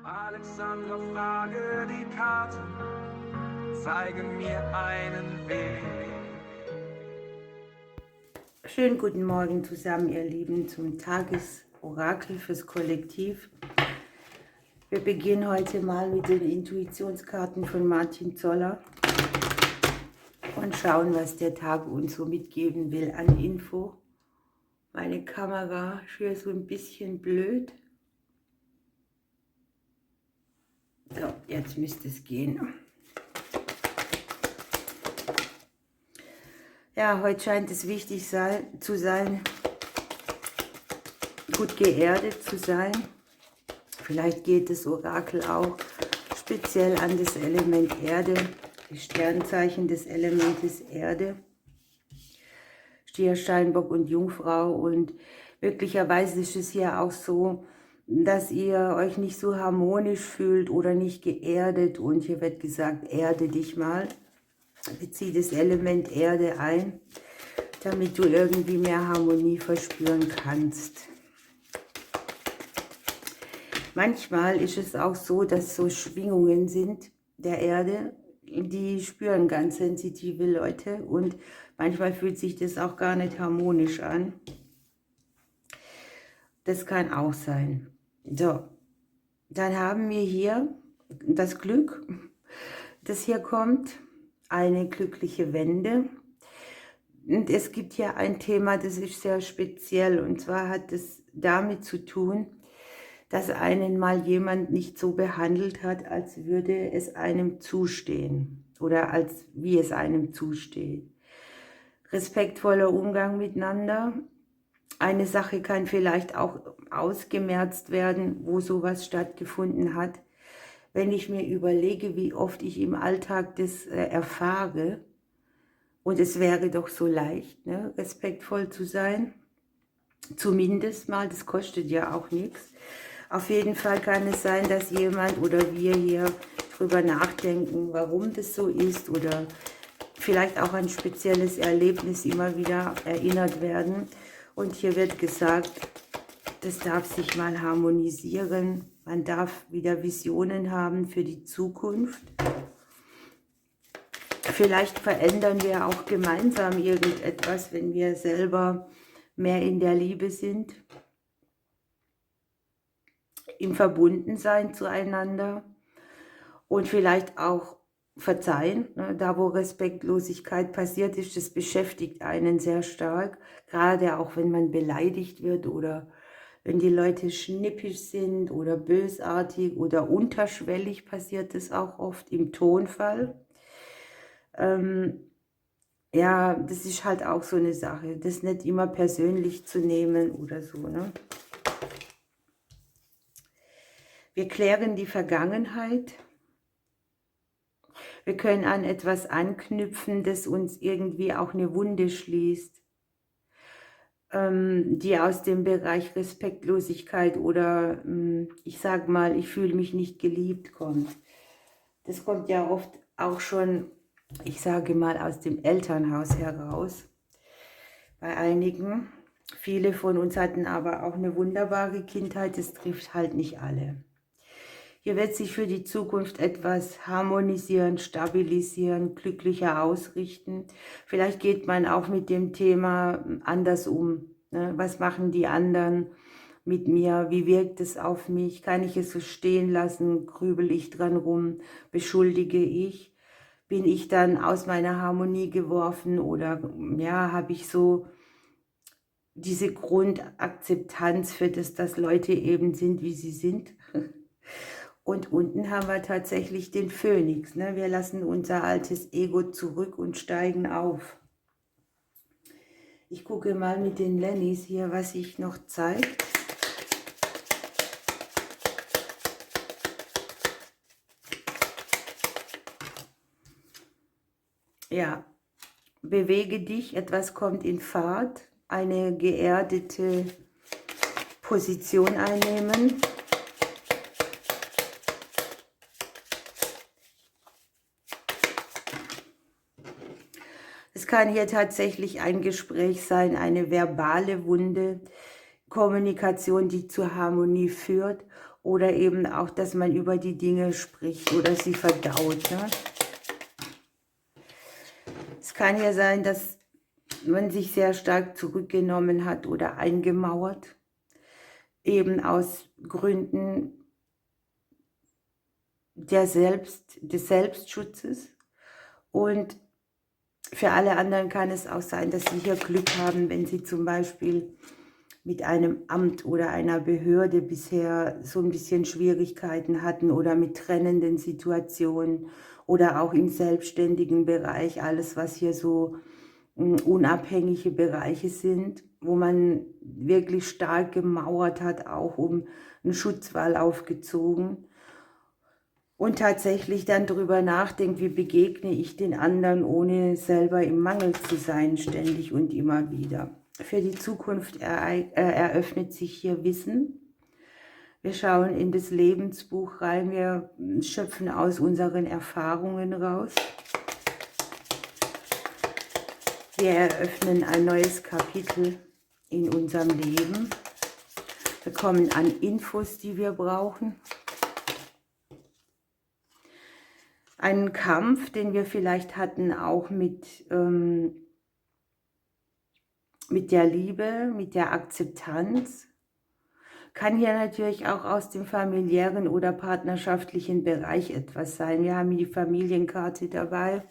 Alexandra, frage die Karte, zeige mir einen Weg. Schönen guten Morgen zusammen, ihr Lieben, zum Tagesorakel fürs Kollektiv. Wir beginnen heute mal mit den Intuitionskarten von Martin Zoller und schauen, was der Tag uns so mitgeben will an Info. Meine Kamera ist hier so ein bisschen blöd. So, jetzt müsste es gehen. Ja, heute scheint es wichtig zu sein, gut geerdet zu sein. Vielleicht geht das Orakel auch speziell an das Element Erde, die Sternzeichen des Elementes Erde, Stier, Steinbock und Jungfrau. Und möglicherweise ist es hier auch so, dass ihr euch nicht so harmonisch fühlt oder nicht geerdet. Und hier wird gesagt, erde dich mal. Bezieh das Element Erde ein, damit du irgendwie mehr Harmonie verspüren kannst. Manchmal ist es auch so, dass so Schwingungen sind der Erde, die spüren ganz sensitive Leute und manchmal fühlt sich das auch gar nicht harmonisch an. Das kann auch sein. So, dann haben wir hier das Glück, das hier kommt, eine glückliche Wende. Und es gibt hier ein Thema, das ist sehr speziell, und zwar hat es damit zu tun, dass einen mal jemand nicht so behandelt hat, als würde es einem zustehen oder als wie es einem zusteht. Respektvoller Umgang miteinander. Eine Sache kann vielleicht auch ausgemerzt werden, wo sowas stattgefunden hat. Wenn ich mir überlege, wie oft ich im Alltag das erfahre, und es wäre doch so leicht, ne, respektvoll zu sein, zumindest mal, das kostet ja auch nichts. Auf jeden Fall kann es sein, dass jemand oder wir hier drüber nachdenken, warum das so ist, oder vielleicht auch ein spezielles Erlebnis immer wieder erinnert werden. Und hier wird gesagt, das darf sich mal harmonisieren. Man darf wieder Visionen haben für die Zukunft. Vielleicht verändern wir auch gemeinsam irgendetwas, wenn wir selber mehr in der Liebe sind, im Verbundensein zueinander und vielleicht auch verzeihen. Ne? Da, wo Respektlosigkeit passiert ist, das beschäftigt einen sehr stark, gerade auch wenn man beleidigt wird oder wenn die Leute schnippisch sind oder bösartig oder unterschwellig, passiert das auch oft im Tonfall. Ja, das ist halt auch so eine Sache, das nicht immer persönlich zu nehmen oder so, ne? Wir klären die Vergangenheit. Wir können an etwas anknüpfen, das uns irgendwie auch eine Wunde schließt, die aus dem Bereich Respektlosigkeit oder ich sag mal, ich fühle mich nicht geliebt kommt. Das kommt ja oft auch schon, ich sage mal, aus dem Elternhaus heraus. Bei einigen. Viele von uns hatten aber auch eine wunderbare Kindheit, das trifft halt nicht alle. Hier wird sich für die Zukunft etwas harmonisieren, stabilisieren, glücklicher ausrichten. Vielleicht geht man auch mit dem Thema anders um. Ne? Was machen die anderen mit mir? Wie wirkt es auf mich? Kann ich es so stehen lassen? Grübel ich dran rum? Beschuldige ich? Bin ich dann aus meiner Harmonie geworfen? Oder ja, habe ich so diese Grundakzeptanz für das, dass Leute eben sind, wie sie sind? Und unten haben wir tatsächlich den Phönix. Ne? Wir lassen unser altes Ego zurück und steigen auf. Ich gucke mal mit den Lennys hier, was sich noch zeigt. Ja, bewege dich, etwas kommt in Fahrt, eine geerdete Position einnehmen. Es kann hier tatsächlich ein Gespräch sein, eine verbale Wunde, Kommunikation, die zur Harmonie führt, oder eben auch, dass man über die Dinge spricht oder sie verdaut. Ne? Es kann ja sein, dass man sich sehr stark zurückgenommen hat oder eingemauert, eben aus Gründen des Selbstschutzes. Und für alle anderen kann es auch sein, dass sie hier Glück haben, wenn sie zum Beispiel mit einem Amt oder einer Behörde bisher so ein bisschen Schwierigkeiten hatten oder mit trennenden Situationen oder auch im selbstständigen Bereich, alles was hier so unabhängige Bereiche sind, wo man wirklich stark gemauert hat, auch um einen Schutzwall aufgezogen und tatsächlich dann darüber nachdenkt, wie begegne ich den anderen, ohne selber im Mangel zu sein, ständig und immer wieder. Für die Zukunft eröffnet sich hier Wissen. Wir schauen in das Lebensbuch rein, wir schöpfen aus unseren Erfahrungen raus. Wir eröffnen ein neues Kapitel in unserem Leben. Wir kommen an Infos, die wir brauchen. Einen Kampf, den wir vielleicht hatten, auch mit der Liebe, mit der Akzeptanz. Kann hier natürlich auch aus dem familiären oder partnerschaftlichen Bereich etwas sein. Wir haben die Familienkarte dabei.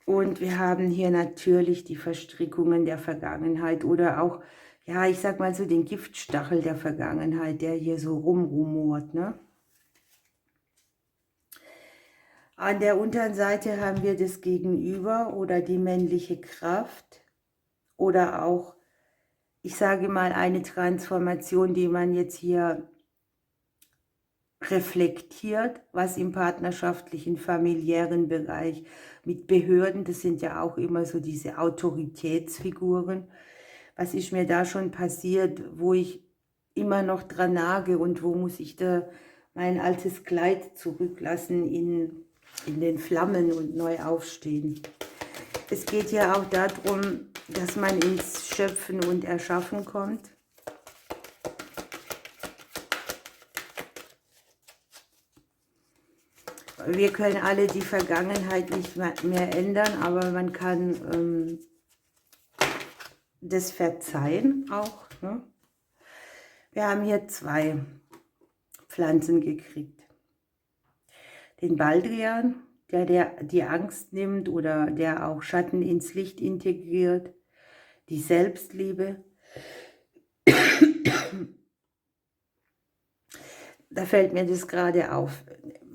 Und wir haben hier natürlich die Verstrickungen der Vergangenheit oder auch, ja, ich sag mal so den Giftstachel der Vergangenheit, der hier so rumrumort, ne? An der unteren Seite haben wir das Gegenüber oder die männliche Kraft oder auch, ich sage mal, eine Transformation, die man jetzt hier reflektiert, was im partnerschaftlichen, familiären Bereich mit Behörden, das sind ja auch immer so diese Autoritätsfiguren, was ist mir da schon passiert, wo ich immer noch dran nage und wo muss ich da mein altes Kleid zurücklassen in den Flammen und neu aufstehen. Es geht ja auch darum, dass man ins Schöpfen und Erschaffen kommt. Wir können alle die Vergangenheit nicht mehr ändern, aber man kann das verzeihen auch. Ne? Wir haben hier 2 Pflanzen gekriegt. Den Baldrian, der die Angst nimmt oder der auch Schatten ins Licht integriert. Die Selbstliebe. Da fällt mir das gerade auf.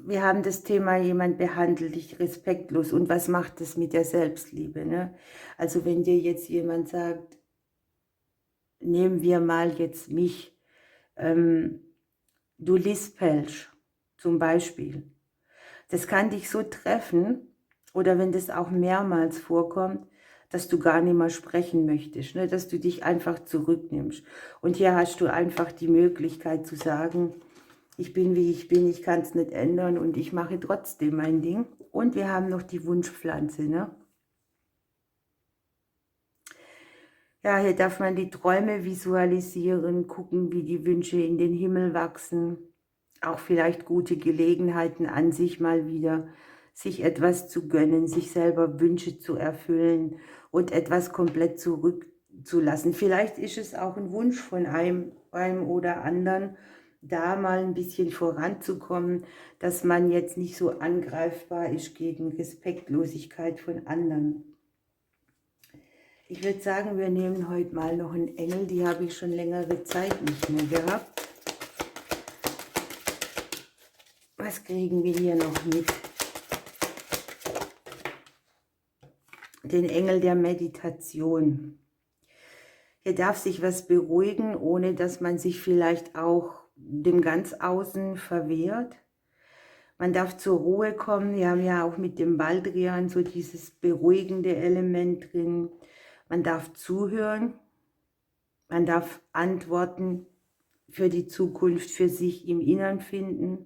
Wir haben das Thema, jemand behandelt dich respektlos. Und was macht das mit der Selbstliebe? Ne? Also wenn dir jetzt jemand sagt, nehmen wir mal jetzt mich, du lispelst zum Beispiel. Das kann dich so treffen, oder wenn das auch mehrmals vorkommt, dass du gar nicht mehr sprechen möchtest, ne? Dass du dich einfach zurücknimmst. Und hier hast du einfach die Möglichkeit zu sagen, ich bin wie ich bin, ich kann es nicht ändern und ich mache trotzdem mein Ding. Und wir haben noch die Wunschpflanze, ne? Ja, hier darf man die Träume visualisieren, gucken, wie die Wünsche in den Himmel wachsen. Auch vielleicht gute Gelegenheiten an sich mal wieder, sich etwas zu gönnen, sich selber Wünsche zu erfüllen und etwas komplett zurückzulassen. Vielleicht ist es auch ein Wunsch von einem oder anderen, da mal ein bisschen voranzukommen, dass man jetzt nicht so angreifbar ist gegen Respektlosigkeit von anderen. Ich würde sagen, wir nehmen heute mal noch einen Engel, die habe ich schon längere Zeit nicht mehr gehabt. Was kriegen wir hier noch mit? Den Engel der Meditation. Hier darf sich was beruhigen, ohne dass man sich vielleicht auch dem ganz Außen verwehrt. Man darf zur Ruhe kommen. Wir haben ja auch mit dem Baldrian so dieses beruhigende Element drin. Man darf zuhören. Man darf Antworten für die Zukunft für sich im Innern finden.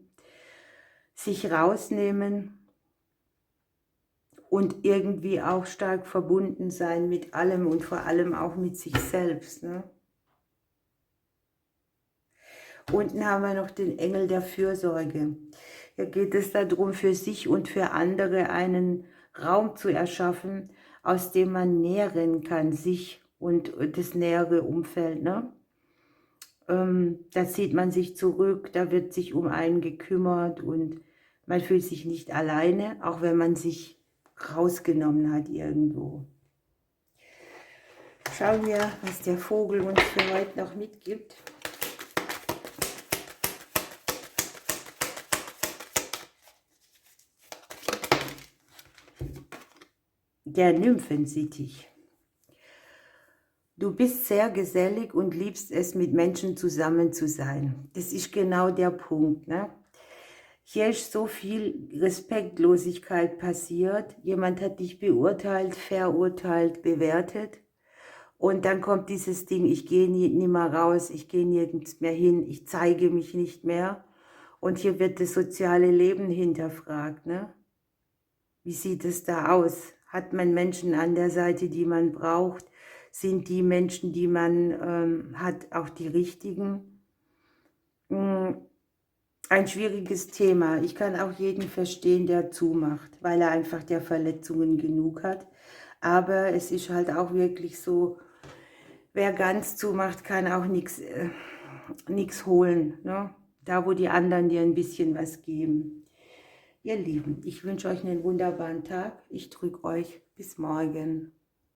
Sich rausnehmen und irgendwie auch stark verbunden sein mit allem und vor allem auch mit sich selbst. Ne? Unten haben wir noch den Engel der Fürsorge. Hier geht es darum, für sich und für andere einen Raum zu erschaffen, aus dem man nähren kann, sich und das nähere Umfeld. Ne? Da zieht man sich zurück, da wird sich um einen gekümmert und man fühlt sich nicht alleine, auch wenn man sich rausgenommen hat irgendwo. Schauen wir, was der Vogel uns für heute noch mitgibt. Der Nymphensittich. Du bist sehr gesellig und liebst es, mit Menschen zusammen zu sein. Das ist genau der Punkt. Ne? Hier ist so viel Respektlosigkeit passiert. Jemand hat dich beurteilt, verurteilt, bewertet. Und dann kommt dieses Ding, ich gehe nicht mehr raus, ich gehe nirgends mehr hin, ich zeige mich nicht mehr. Und hier wird das soziale Leben hinterfragt. Ne? Wie sieht es da aus? Hat man Menschen an der Seite, die man braucht? Sind die Menschen, die man hat, auch die richtigen? Ein schwieriges Thema. Ich kann auch jeden verstehen, der zumacht, weil er einfach der Verletzungen genug hat. Aber es ist halt auch wirklich so, wer ganz zumacht, kann auch nichts holen. Ne? Da, wo die anderen dir ein bisschen was geben. Ihr Lieben, ich wünsche euch einen wunderbaren Tag. Ich drücke euch. Bis morgen.